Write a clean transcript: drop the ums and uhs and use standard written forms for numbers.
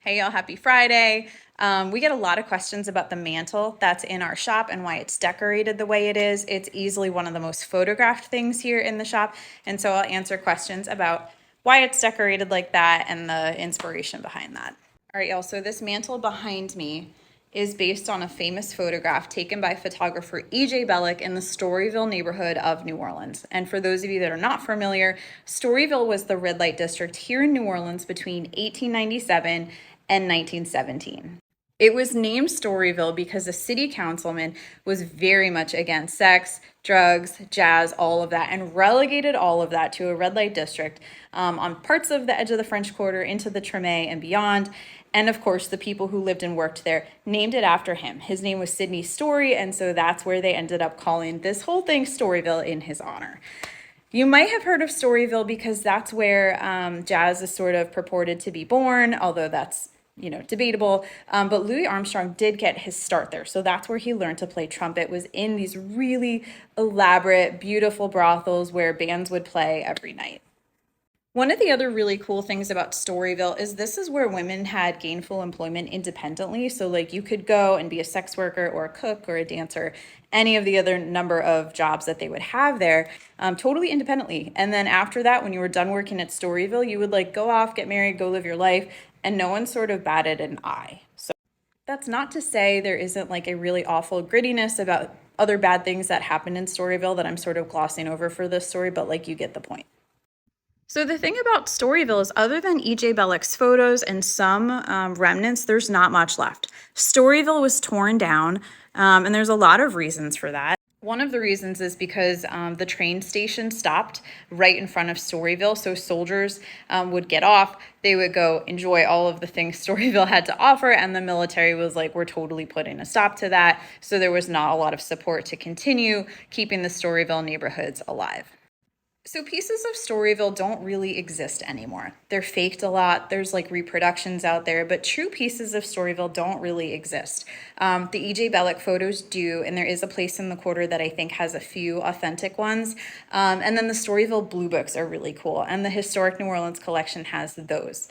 Hey y'all, happy Friday. We get a lot of questions about the mantle that's in our shop and why it's decorated the way it is. It's easily one of the most photographed things here in the shop. And so I'll answer questions about why it's decorated like that and the inspiration behind that. All right, y'all, so this mantle behind me is based on a famous photograph taken by photographer E.J. Bellick in the Storyville neighborhood of New Orleans. And for those of you that are not familiar, Storyville was the red light district here in New Orleans between 1897 and 1917. It was named Storyville because a city councilman was very much against sex, drugs, jazz, all of that, and relegated all of that to a red light district on parts of the edge of the French Quarter into the Treme and beyond. And of course, the people who lived and worked there named it after him. His name was Sidney Story, and so that's where they ended up calling this whole thing Storyville in his honor. You might have heard of Storyville because that's where jazz is sort of purported to be born, although that's debatable. But Louis Armstrong did get his start there. So that's where he learned to play trumpet, was in these really elaborate, beautiful brothels where bands would play every night. One of the other really cool things about Storyville is this is where women had gainful employment independently. So, like, you could go and be a sex worker or a cook or a dancer, any of the other number of jobs that they would have there, totally independently. And then after that, when you were done working at Storyville, you would like go off, get married, go live your life, and no one sort of batted an eye. So, that's not to say there isn't like a really awful grittiness about other bad things that happened in Storyville that I'm sort of glossing over for this story, but like you get the point. So the thing about Storyville is other than E.J. Bellick's photos and some remnants, there's not much left. Storyville was torn down, and there's a lot of reasons for that. One of the reasons is because the train station stopped right in front of Storyville, so soldiers would get off, they would go enjoy all of the things Storyville had to offer, and the military was like, we're totally putting a stop to that, so there was not a lot of support to continue keeping the Storyville neighborhoods alive. So pieces of Storyville don't really exist anymore. They're faked a lot. There's like reproductions out there, but true pieces of Storyville don't really exist. The E.J. Bellick photos do, and there is a place in the quarter that I think has a few authentic ones. And then the Storyville Blue Books are really cool, and the Historic New Orleans collection has those.